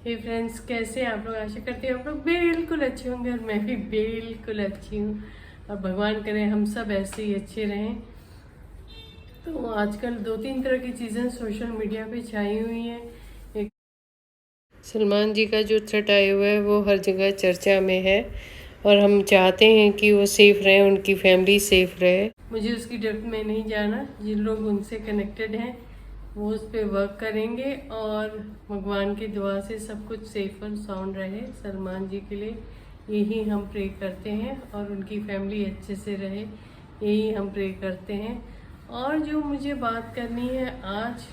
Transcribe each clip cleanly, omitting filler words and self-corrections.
हे friends, कैसे हैं आप लोग? आशा करती हूँ आप लोग बिल्कुल अच्छे होंगे और मैं भी बिल्कुल अच्छी हूँ। और भगवान करें हम सब ऐसे ही अच्छे रहें। तो आजकल दो तीन तरह की चीज़ें सोशल मीडिया पे छाई हुई हैं। एक सलमान जी का जो थ्रेट आया हुआ है वो हर जगह चर्चा में है और हम चाहते हैं कि वो सेफ रहे, उनकी फैमिली सेफ रहे। मुझे उसकी डेप्थ में नहीं जाना। जिन लोग उनसे कनेक्टेड हैं वो उस पर वर्क करेंगे और भगवान की दुआ से सब कुछ सेफ और साउंड रहे सलमान जी के लिए। यही हम प्रे करते हैं और उनकी फैमिली अच्छे से रहे, यही हम प्रे करते हैं। और जो मुझे बात करनी है आज,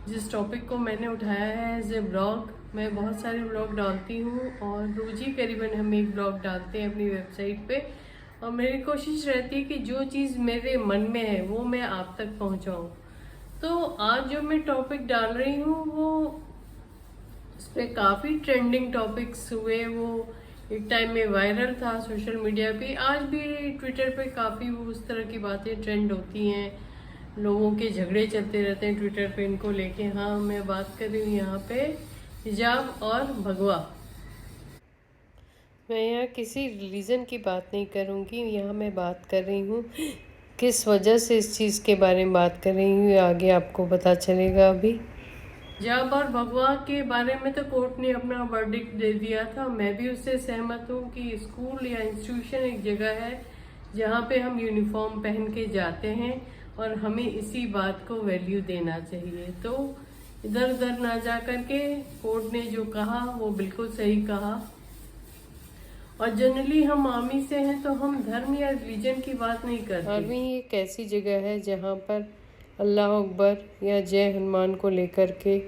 जिस टॉपिक को मैंने उठाया है एज ए ब्लॉग, मैं बहुत सारे ब्लॉग डालती हूँ और रोज़ ही करीबन हम एक ब्लॉग डालते हैं अपनी वेबसाइट पे। और मेरी कोशिश रहती है कि जो चीज़ मेरे मन में है वो मैं आप तक पहुँचाऊँ। तो आज जो मैं टॉपिक डाल रही हूँ वो उस पर काफ़ी ट्रेंडिंग टॉपिक्स हुए। वो एक टाइम में वायरल था सोशल मीडिया पे, आज भी ट्विटर पे काफ़ी वो उस तरह की बातें ट्रेंड होती हैं। लोगों के झगड़े चलते रहते हैं ट्विटर पे इनको लेके। हाँ, मैं बात कर रही हूँ यहाँ पे हिजाब और भगवा। मैं यहाँ किसी रिलीजन की बात नहीं करूँगी, यहाँ मैं बात कर रही हूँ किस वजह से इस चीज़ के बारे में बात कर रही हूँ, आगे आपको पता चलेगा। अभी हिजाब और भगवा के बारे में तो कोर्ट ने अपना वर्डिक्ट दे दिया था। मैं भी उससे सहमत हूँ कि स्कूल या इंस्टीट्यूशन एक जगह है जहाँ पे हम यूनिफॉर्म पहन के जाते हैं और हमें इसी बात को वैल्यू देना चाहिए। तो इधर उधर ना जा करके कोर्ट ने जो कहा वो बिल्कुल सही कहा। और जनरली हम आर्मी से हैं तो हम धर्म या रिलीजन की बात नहीं करते। आर्मी एक ऐसी जगह है जहाँ पर अल्लाह अकबर या जय हनुमान को लेकर के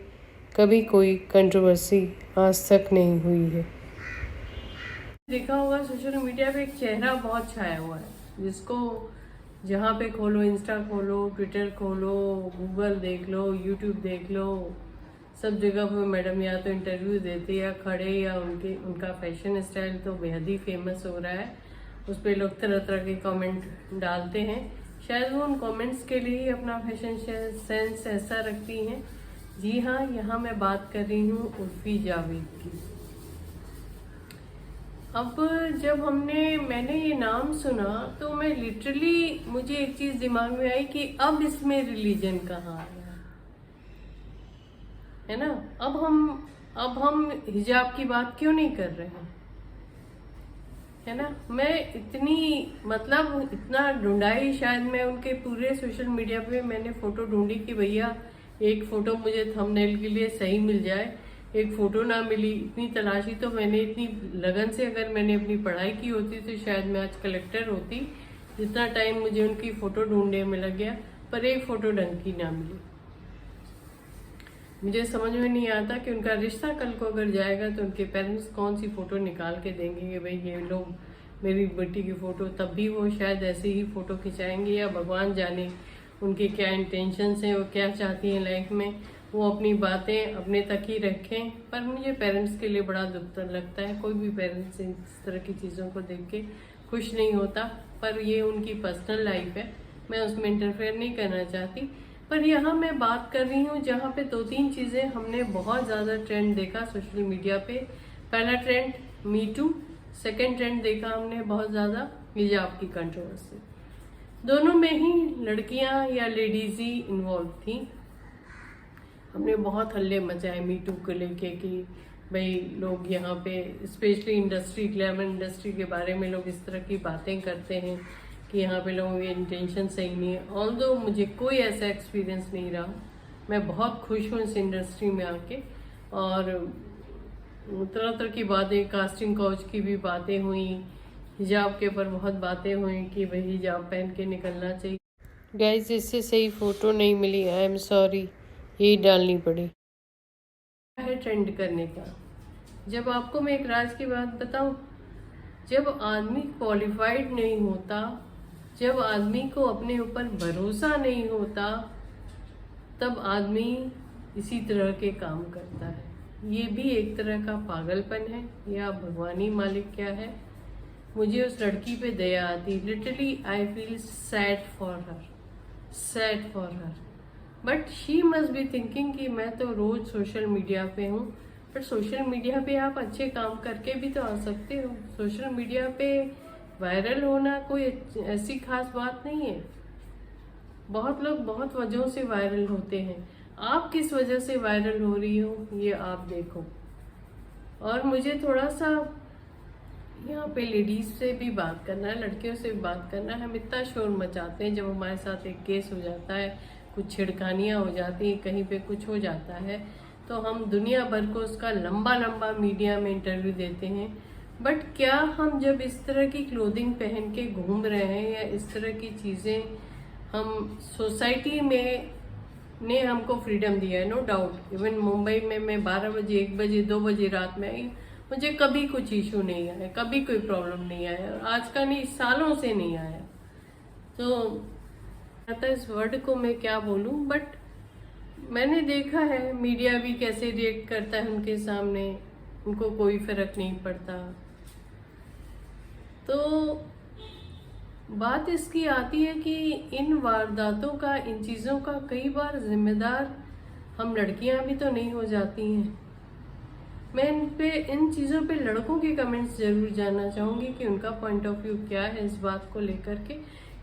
कभी कोई कंट्रोवर्सी आज तक नहीं हुई है। देखा होगा सोशल मीडिया पे एक चेहरा बहुत छाया हुआ है जिसको जहाँ पे खोलो, इंस्टा खोलो, ट्विटर खोलो, गूगल देख लो, यूट्यूब देख लो, सब जगह पे मैडम या तो इंटरव्यू देते या खड़े या उनका फैशन स्टाइल तो बेहद ही फेमस हो रहा है। उस पर लोग तरह तरह के कमेंट डालते हैं। शायद वो उन कमेंट्स के लिए ही अपना फैशन सेंस ऐसा रखती हैं। जी हाँ, यहाँ मैं बात कर रही हूँ उर्फी जावेद की। अब जब मैंने ये नाम सुना तो मैं लिटरली, मुझे एक चीज दिमाग में आई कि अब इसमें रिलीजन कहाँ आया है ना। अब हम हिजाब की बात क्यों नहीं कर रहे हैं, है ना। मैं इतना ढूंढाई, शायद मैं उनके पूरे सोशल मीडिया पे मैंने फोटो ढूंढी कि भैया एक फोटो मुझे थंबनेल के लिए सही मिल जाए। एक फोटो ना मिली। इतनी तलाशी तो मैंने, इतनी लगन से अगर मैंने अपनी पढ़ाई की होती तो शायद मैं आज कलेक्टर होती। जितना टाइम मुझे उनकी फोटो ढूंढने में लग गया, पर एक फोटो ढंग की ना मिली। मुझे समझ में नहीं आता कि उनका रिश्ता कल को अगर जाएगा तो उनके पेरेंट्स कौन सी फोटो निकाल के देंगे कि भाई ये लोग मेरी बेटी की फोटो। तब भी वो शायद ऐसे ही फोटो खिंचाएंगे या भगवान जाने उनके क्या इंटेंशंस हैं, वो क्या चाहती हैं लाइफ में। वो अपनी बातें अपने तक ही रखें। पर मुझे पेरेंट्स के लिए बड़ा दुख लगता है। कोई भी पेरेंट्स इस तरह की चीज़ों को देख के खुश नहीं होता, पर ये उनकी पर्सनल लाइफ है, मैं उसमें इंटरफेयर नहीं करना चाहती। पर यहाँ मैं बात कर रही हूँ जहाँ पे दो तीन चीज़ें हमने बहुत ज़्यादा ट्रेंड देखा सोशल मीडिया पे। पहला trend me too, second trend देखा हमने बहुत ज़्यादा हिजाब की कंट्रोवर्सी। दोनों में ही लड़कियाँ या लेडीज ही इन्वॉल्व थी। हमने बहुत हल्ले मचाए मी टू को लेके कि भाई लोग यहाँ पे स्पेशली इंडस्ट्री, ग्लैमर इंडस्ट्री के बारे में लोग इस तरह की बातें करते हैं कि यहाँ पे लोगों के इंटेंशन सही नहीं है। ऑल्दो मुझे कोई ऐसा एक्सपीरियंस नहीं रहा, मैं बहुत खुश हूँ इस इंडस्ट्री में आके। और तरह तरह की बातें, कास्टिंग काउच की भी बातें हुई, हिजाब के ऊपर बहुत बातें हुई कि भाई हिजाब पहन के निकलना चाहिए। गाइस, इससे सही फोटो नहीं मिली, आई एम सॉरी, यही डालनी पड़ी है ट्रेंड करने का। जब आपको मैं एक राज की बात बताऊं, जब आदमी क्वालिफाइड नहीं होता, जब आदमी को अपने ऊपर भरोसा नहीं होता, तब आदमी इसी तरह के काम करता है। ये भी एक तरह का पागलपन है या भगवानी मालिक क्या है। मुझे उस लड़की पे दया आती, literally I feel sad for her, sad for her. But she must be thinking कि मैं तो रोज सोशल मीडिया पे हूँ, पर सोशल मीडिया पे आप अच्छे काम करके भी तो आ सकते हो। सोशल मीडिया पे वायरल होना कोई ऐसी खास बात नहीं है। बहुत लोग बहुत वजहों से वायरल होते हैं, आप किस वजह से वायरल हो रही हो ये आप देखो। और मुझे थोड़ा सा यहाँ पे लेडीज से भी बात करना है, लड़कियों से भी बात करना है। हम इतना शोर मचाते हैं जब हमारे साथ एक केस हो जाता है, कुछ छिड़खानियाँ हो जाती हैं, कहीं पे कुछ हो जाता है, तो हम दुनिया भर को उसका लंबा लंबा मीडिया में इंटरव्यू देते हैं। बट क्या हम जब इस तरह की क्लोथिंग पहन के घूम रहे हैं या इस तरह की चीज़ें, हम सोसाइटी में ने हमको फ्रीडम दिया है, नो डाउट। इवन मुंबई में मैं 12 बजे 1 बजे 2 बजे रात में आई, मुझे कभी कुछ इशू नहीं आया, कभी कोई प्रॉब्लम नहीं आया, आज का नहीं सालों से नहीं आया। तो आता इस वर्ड को मैं क्या बोलूं, बट मैंने देखा है मीडिया भी कैसे रिएक्ट करता है उनके सामने, उनको कोई फर्क नहीं पड़ता। तो बात इसकी आती है कि इन वारदातों का, इन चीज़ों का कई बार जिम्मेदार हम लड़कियां भी तो नहीं हो जाती हैं। मैं इन चीज़ों पे लड़कों के कमेंट्स जरूर जानना चाहूँगी कि उनका पॉइंट ऑफ व्यू क्या है इस बात को लेकर के,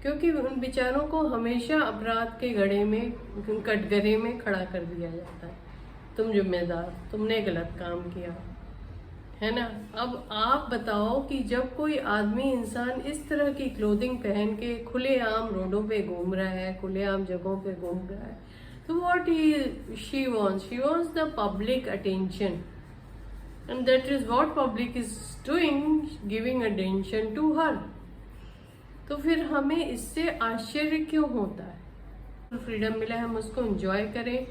क्योंकि उन बेचारों को हमेशा अपराध के गड़े में, कटघरे में खड़ा कर दिया जाता है। तुम जिम्मेदार, तुमने गलत काम किया, है ना। अब आप बताओ कि जब कोई आदमी, इंसान इस तरह की क्लोथिंग पहन के खुलेआम रोडों पे घूम रहा है, खुलेआम जगहों पे घूम रहा है, तो what she wants the public attention, and that is what public is doing, giving attention to her। तो फिर हमें इससे आश्चर्य क्यों होता है? फ्रीडम मिला है, हम उसको एंजॉय करें,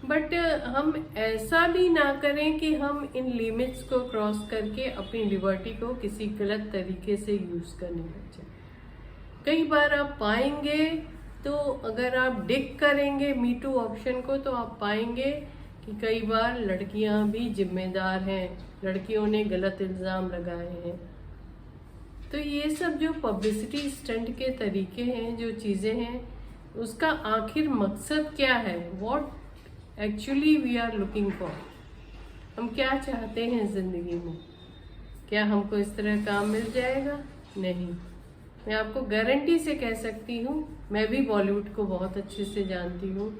बट हम ऐसा भी ना करें कि हम इन लिमिट्स को क्रॉस करके अपनी लिबर्टी को किसी गलत तरीके से यूज करने लग जाए। कई बार आप पाएंगे, तो अगर आप डिग करेंगे मीटू ऑप्शन को, तो आप पाएंगे कि कई बार लड़कियां भी जिम्मेदार हैं, लड़कियों ने गलत इल्ज़ाम लगाए हैं। तो ये सब जो पब्लिसिटी स्टंट के तरीके हैं, जो चीज़ें हैं, उसका आखिर मकसद क्या है? What actually we are looking for, हम क्या चाहते हैं ज़िंदगी में? क्या हमको इस तरह काम मिल जाएगा? नहीं। मैं आपको गारंटी से कह सकती हूँ, मैं भी बॉलीवुड को बहुत अच्छे से जानती हूँ,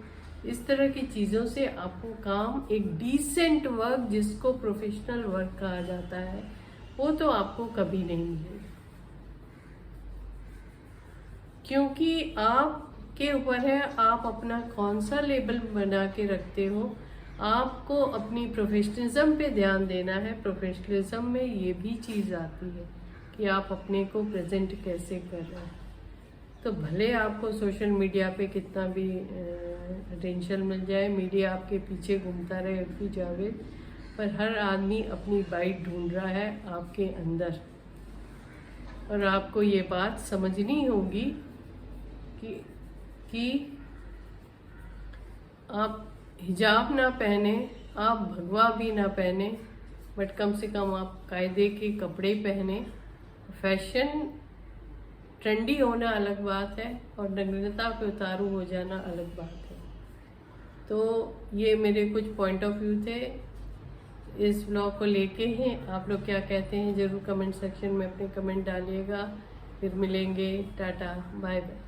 इस तरह की चीज़ों से आपको काम, एक डिसेंट वर्क जिसको प्रोफेशनल वर्क कहा जाता है, वो तो आपको कभी नहीं मिलेगा। क्योंकि आपके ऊपर है आप अपना कौन सा लेबल बना के रखते हो। आपको अपनी प्रोफेशनलिज्म पे ध्यान देना है। प्रोफेशनलिज्म में ये भी चीज़ आती है कि आप अपने को प्रेजेंट कैसे कर रहे हैं। तो भले आपको सोशल मीडिया पे कितना भी अटेंशन मिल जाए, मीडिया आपके पीछे घूमता रहे उर्फी जावेद, पर हर आदमी अपनी बाइट ढूंढ रहा है आपके अंदर। और आपको ये बात समझनी होगी कि आप हिजाब ना पहने, आप भगवा भी ना पहने, बट कम से कम आप कायदे के कपड़े पहने। फैशन ट्रेंडी होना अलग बात है और नग्नता पे उतारू हो जाना अलग बात है। तो ये मेरे कुछ पॉइंट ऑफ व्यू थे इस ब्लॉग को लेके हैं। आप लोग क्या कहते हैं ज़रूर कमेंट सेक्शन में अपने कमेंट डालिएगा। फिर मिलेंगे, टाटा बाय बाय।